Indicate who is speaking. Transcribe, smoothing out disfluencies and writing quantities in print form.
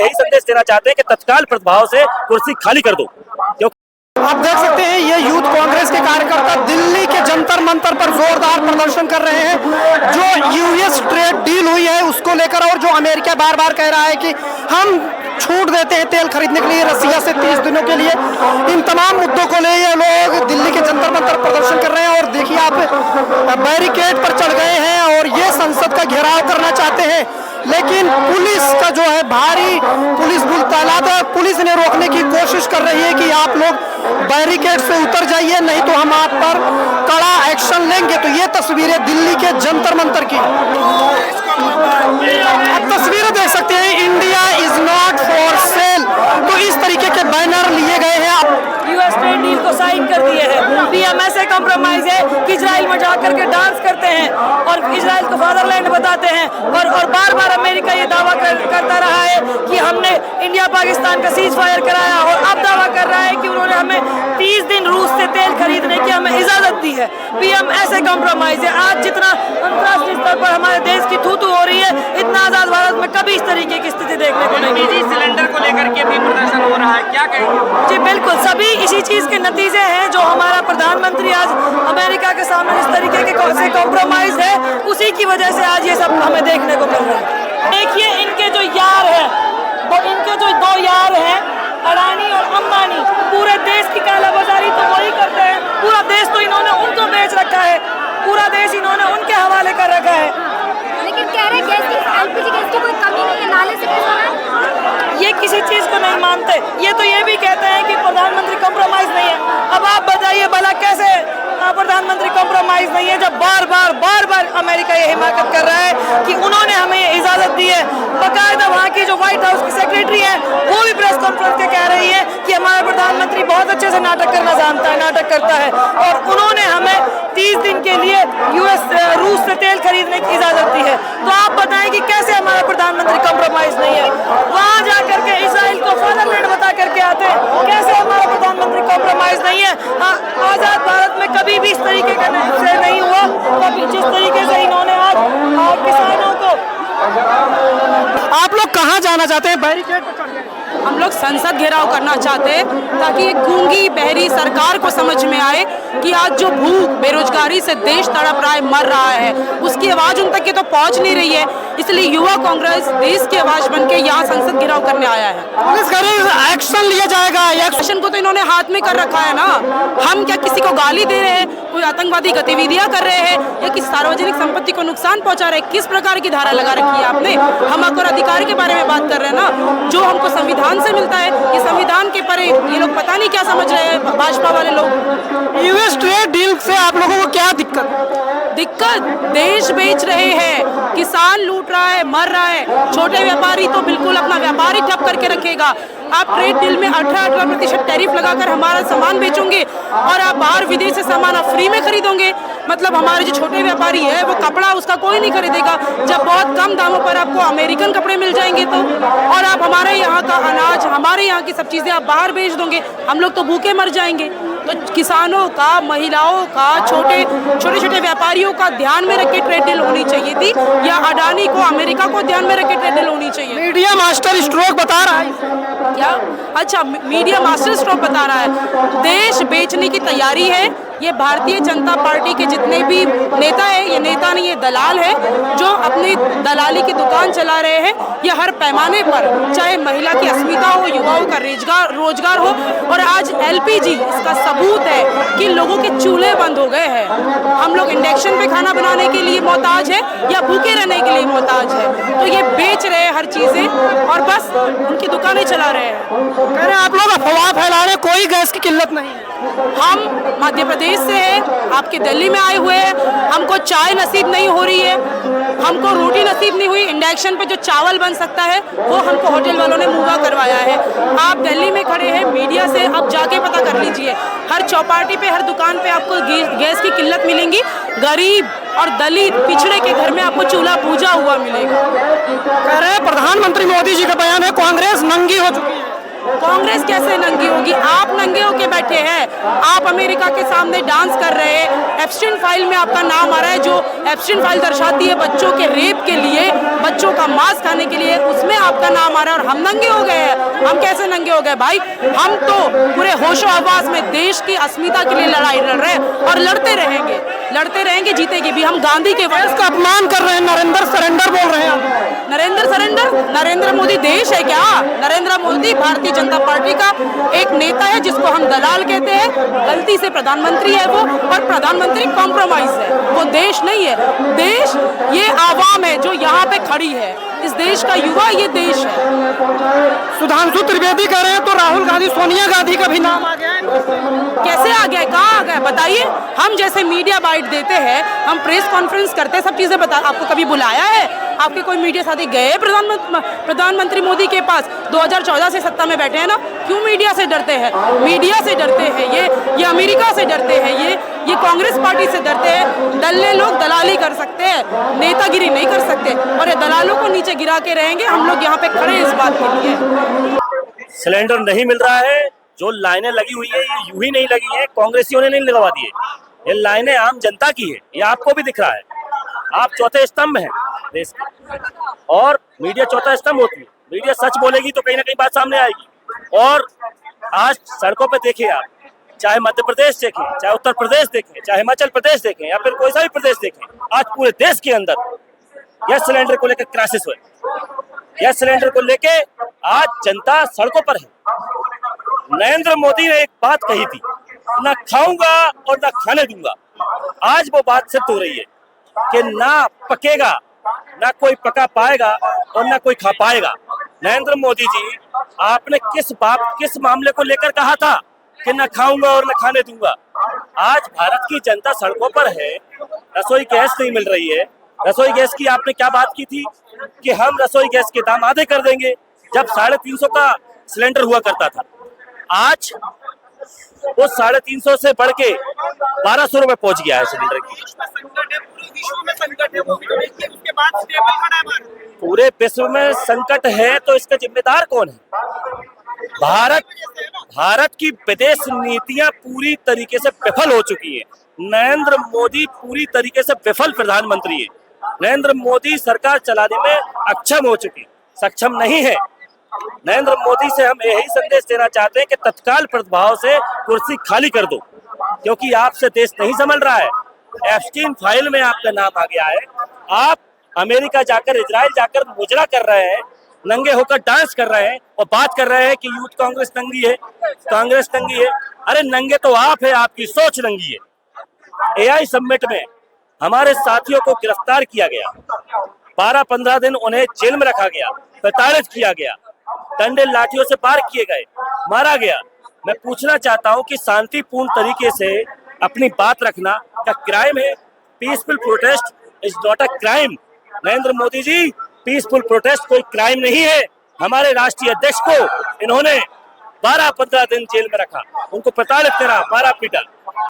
Speaker 1: यही संदेश देना चाहते हैं कि तत्काल प्रभाव से कुर्सी खाली कर दो।
Speaker 2: आप देख सकते हैं ये यूथ कांग्रेस के कार्यकर्ता दिल्ली के जंतर मंतर पर जोरदार प्रदर्शन कर रहे हैं। जो यूएस ट्रेड डील हुई है उसको लेकर और जो अमेरिका बार बार कह रहा है कि हम छूट देते हैं तेल खरीदने के लिए रसिया से 30 दिनों के लिए, इन तमाम मुद्दों को ले ये लोग दिल्ली के जंतर मंतर प्रदर्शन कर रहे हैं। और देखिए आप बैरिकेड पर चढ़ गए हैं और ये संसद का घेराव करना चाहते हैं, लेकिन पुलिस का जो है भारी पुलिस बल तैनात है। पुलिस ने रोकने की कोशिश कर रही है कि आप लोग बैरिकेड से उतर जाइए, नहीं तो हम आप पर कड़ा एक्शन लेंगे। तो ये तस्वीरें दिल्ली के जंतर मंतर की, आप तस्वीरें देख सकते हैं, India is not for sale. तो इस तरीके के बैनर लिए गए हैं।
Speaker 3: यूएस ट्रेड डील को साइन कर दिए हैं। पीएम ऐसे कॉम्प्रोमाइज है कि इजराइल में जाकर के डांस करते हैं और इजराइल को फादरलैंड बताते हैं। और बार बार अमेरिका ये दावा करता रहा है कि हमने इंडिया पाकिस्तान का सीज फायर कराया, और अब दावा कर रहा है कि उन्होंने हमें 30 दिन रूस से तेल खरीदने की हमें इजाजत दी है। पीएम ऐसे कॉम्प्रोमाइज है। आज जितना अंतर्राष्ट्रीय स्तर पर हमारे देश की थू हो रही है, इतना आजाद भारत में कभी इस तरीके की स्थिति देखने को नहीं मिली।
Speaker 4: सिलेंडर को लेकर के भी प्रदर्शन हो रहा है, क्या कहेंगे?
Speaker 3: जी बिल्कुल, सभी इसी चीज के नतीजे हैं। जो हमारा प्रधानमंत्री आज अमेरिका के सामने इस तरीके के से कॉम्प्रोमाइज है, उसी की वजह से आज ये सब हमें देखने को मिल रहा है। देखिए इनके जो यार हैं, वो इनके जो दो यार हैं, अडानी और अंबानी, पूरे देश की कालाबाजारी तो वही करते हैं। पूरा देश तो इन्होंने उनको बेच रखा है, पूरा देश इन्होंने उनके हवाले कर रखा है।
Speaker 5: लेकिन कह रहे एलपीजी गैस की कोई कमी नहीं है, नाले से कैसा है?
Speaker 3: ये किसी चीज को नहीं मानते। ये तो ये भी कहते हैं कि प्रधानमंत्री कॉम्प्रोमाइज नहीं है। अब आप बताइए भला कैसे प्रधानमंत्री कॉम्प्रोमाइज नहीं है, जब बार बार अमेरिका ये हिमाकत कर रहा है कि उन्होंने हमें ये इजाजत दी है। बाकायदा वहाँ की जो व्हाइट हाउस की सेक्रेटरी है वो भी प्रेस कॉन्फ्रेंस के कह रही है कि हमारा प्रधानमंत्री बहुत अच्छे से नाटक करना जानता है, नाटक करता है, और उन्होंने हमें 30 दिन के लिए रूस से तेल खरीदने की इजाजत दी है। तो आप बताएं कि कैसे हमारा प्रधानमंत्री कॉम्प्रोमाइज नहीं है। वहाँ जाकर के इसराइल को फादरलैंड बता करके आते हैं, कैसे हमारा प्रधानमंत्री कॉम्प्रोमाइज नहीं है। आजाद भारत में कभी भी इस तरीके का नहीं हुआ, कभी जिस तरीके से इन्होंने आज किसानों को।
Speaker 2: आप लोग कहाँ जाना चाहते हैं? बैरिकेड पर चढ़ गए।
Speaker 6: हम लोग संसद घेराव करना चाहते हैं ताकि एक गूंगी बहरी सरकार को समझ में आए कि आज जो भूख बेरोजगारी से देश तड़प रहा है, मर रहा है, उसकी आवाज उन तक के तो पहुंच नहीं रही है। इसलिए युवा कांग्रेस देश की आवाज बन के यहाँ संसद घेराव करने आया है।
Speaker 2: पुलिस कह रही है एक्शन लिया जाएगा।
Speaker 6: एक्शन को तो इन्होंने हाथ में कर रखा है ना। हम क्या किसी को गाली दे रहे हैं, कोई आतंकवादी गतिविधियां कर रहे हैं, या किसी सार्वजनिक संपत्ति को नुकसान पहुंचा रहे हैं? किस प्रकार की धारा लगा रखी है आपने? हम हक और अधिकार के बारे में बात कर रहे हैं ना, जो हमको संविधान से मिलता है। ये संविधान के परे ये लोग पता नहीं क्या समझ रहे हैं भाजपा वाले लोग।
Speaker 2: यूएस ट्रेड डील से आप लोगों को क्या दिक्कत?
Speaker 6: देश बेच रहे हैं, किसान लूट रहा है, मर रहा है। छोटे व्यापारी तो बिल्कुल अपना व्यापार ही ठप करके रखेगा। आप ट्रेड डील में 18% टैरिफ लगाकर हमारा सामान बेचोगे और आप बाहर विदेश से सामान आप फ्री में खरीदोगे। मतलब हमारे जो छोटे व्यापारी है वो कपड़ा उसका कोई नहीं खरीदेगा, जब बहुत कम दामों पर आपको अमेरिकन कपड़े मिल जाएंगे तो। और आप हमारे यहाँ का अनाज, हमारे यहाँ की सब चीज़ें आप बाहर बेच दोगे, हम लोग तो भूखे मर जाएंगे। तो किसानों का, महिलाओं का, छोटे व्यापारियों का ध्यान में रख के ट्रेड डील होनी चाहिए थी, या अडानी को, अमेरिका को ध्यान में रख के ट्रेड डील होनी चाहिए।
Speaker 2: मीडिया मास्टर स्ट्रोक बता रहा है
Speaker 6: क्या? अच्छा, मीडिया मास्टर स्ट्रोक बता रहा है। देश बेचने की तैयारी है। ये भारतीय जनता पार्टी के जितने भी नेता है, ये नेता नहीं, ये दलाल है जो अपनी दलाली की दुकान चला रहे हैं। ये हर पैमाने पर, चाहे महिला की अस्मिता हो, युवाओं का रोजगार हो, और आज एलपीजी इसका सबूत है कि लोगों के चूल्हे बंद हो गए हैं। हम लोग इंडक्शन पे खाना बनाने के लिए मोहताज है या भूखे रहने के लिए मोहताज है। तो ये बेच रहे हैं हर चीजें और बस उनकी दुकानें चला रहे हैं।
Speaker 2: कह रहे आप लोग अफवाह फैला रहे, कोई गैस की किल्लत नहीं है।
Speaker 6: हम मध्य प्रदेश से हैं, आपके दिल्ली में आए हुए हैं, हमको चाय नसीब नहीं हो रही है, हमको रोटी नसीब नहीं हुई। इंडक्शन पे जो चावल बन सकता है वो हमको होटल वालों ने मुहैया करवाया है। आप दिल्ली में खड़े हैं, मीडिया से आप जाके पता कर लीजिए, हर चौपाटी पे, हर दुकान पे आपको गैस की किल्लत मिलेंगी। गरीब और दलित पिछड़े के घर में आपको चूल्हा पूजा हुआ मिलेगा।
Speaker 2: कह रहे हैं प्रधानमंत्री मोदी जी का बयान है कांग्रेस नंगी हो चुकी है।
Speaker 6: कांग्रेस कैसे नंगी होगी? आप नंगे होके बैठे हैं। आप अमेरिका के सामने डांस कर रहे हैं, एप्स्टीन फाइल में आपका नाम आ रहा है, जो एप्स्टीन फाइल दर्शाती है बच्चों के रेप के लिए, बच्चों का मांस खाने के लिए, उसमें आपका नाम आ रहा है और हम नंगे हो गए हैं। हम कैसे नंगे हो गए भाई? हम तो पूरे होशो हवास में देश की अस्मिता के लिए लड़ाई लड़ रहे हैं और लड़ते रहेंगे, जीतेगी भी। हम गांधी के वयस
Speaker 2: का अपमान कर रहे हैं, नरेंद्र सरेंडर बोल रहे हैं।
Speaker 6: नरेंद्र सरेंडर? नरेंद्र मोदी देश है क्या? नरेंद्र मोदी भारतीय जनता पार्टी का एक नेता है जिसको हम दलाल कहते हैं। गलती से प्रधानमंत्री है वो, और प्रधानमंत्री कॉम्प्रोमाइज है, वो देश नहीं है। देश ये आवाम है जो यहाँ पे खड़ी है, इस देश का युवा ये देश है।
Speaker 2: सुधांशु त्रिवेदी कह रहे हैं तो राहुल गांधी, सोनिया गांधी का भी नाम आ गया है।
Speaker 6: कैसे आ गया, कहाँ आ गया बताइए? हम जैसे मीडिया बाइट देते हैं, हम प्रेस कॉन्फ्रेंस करते हैं, सब चीजें बता। आपको कभी बुलाया है? आपके कोई मीडिया साथी गए प्रधानमंत्री मोदी के पास? 2014 से सत्ता में बैठे हैं ना, क्यों मीडिया से डरते हैं? मीडिया से डरते हैं ये अमेरिका से डरते हैं, ये कांग्रेस पार्टी से डरते हैं। दल्ले लोग दलाली कर सकते हैं, नेतागिरी नहीं कर सकते, और ये दलालों को नीचे गिरा के रहेंगे। हम लोग यहाँ पे खड़े हैं इस बात के लिए।
Speaker 1: सिलेंडर नहीं मिल रहा है, जो लाइनें लगी हुई है ये यूं ही नहीं लगी है, कांग्रेसियों ने नहीं लगवा दी है, ये लाइनें आम जनता की है, ये आपको भी दिख रहा है। आप चौथे स्तंभ हैं देश के, और मीडिया चौथा स्तंभ होती है। मीडिया सच बोलेगी तो कहीं ना कहीं बात सामने आएगी। और आज सड़कों पे देखिए आप, चाहे मध्य प्रदेश देखें, चाहे उत्तर प्रदेश देखें, चाहे हिमाचल प्रदेश देखें, या फिर कोई सा भी प्रदेश देखें, आज पूरे देश के अंदर गैस सिलेंडर को लेकर क्राइसिस हुए। गैस सिलेंडर को लेके आज जनता सड़कों पर है। नरेंद्र मोदी ने एक बात कही थी, ना खाऊंगा और ना खाने दूंगा। आज वो बात सिद्ध हो रही है कि ना पकेगा, ना कोई पका पाएगा और ना कोई खा पाएगा। नरेंद्र मोदी जी, आपने किस मामले को लेकर कहा था कि ना खाऊंगा और ना खाने दूंगा? आज भारत की जनता सड़कों पर है, रसोई गैस नहीं मिल रही है। रसोई गैस की आपने क्या बात की थी कि हम रसोई गैस के दाम आधे कर देंगे, जब 350 का सिलेंडर हुआ करता था। आज वो 350 से बढ़ के 1200 रुपए पहुंच गया है सिलेंडर की। पूरे विश्व में संकट है तो इसका जिम्मेदार कौन है? भारत की विदेश नीतियां पूरी तरीके से विफल हो चुकी है। नरेंद्र मोदी पूरी तरीके से विफल प्रधानमंत्री है। नरेंद्र मोदी सरकार चलाने में अक्षम हो चुकी, सक्षम नहीं है। नरेंद्र मोदी से हम यही संदेश देना चाहते हैं कि तत्काल प्रभाव से कुर्सी खाली कर दो, क्योंकि आपसे देश नहीं संभल रहा है। एप्स्टीन फाइल में आपका नाम आ गया है। आप अमेरिका जाकर, इजराइल जाकर मुजरा कर रहे हैं, नंगे होकर डांस कर रहे हैं और बात कर रहे हैं कि यूथ कांग्रेस नंगी है, कांग्रेस नंगी है। अरे नंगे तो आप है, आपकी सोच नंगी है। एआई समिट में हमारे साथियों को गिरफ्तार किया गया, 12-15 दिन उन्हें जेल में रखा गया, प्रताड़ित किया गया, डंडे लाठियों से पार किए गए, मारा गया। मैं पूछना चाहता हूं कि शांतिपूर्ण तरीके से अपनी बात रखना क्या क्राइम है? Peaceful protest is not a crime. Narendra Modi ji, peaceful protest कोई क्राइम नहीं है। हमारे राष्ट्रीय अध्यक्ष को इन्होंने 12-15 दिन जेल में रखा, उनको प्रताड़ित करा, मारा पीटा।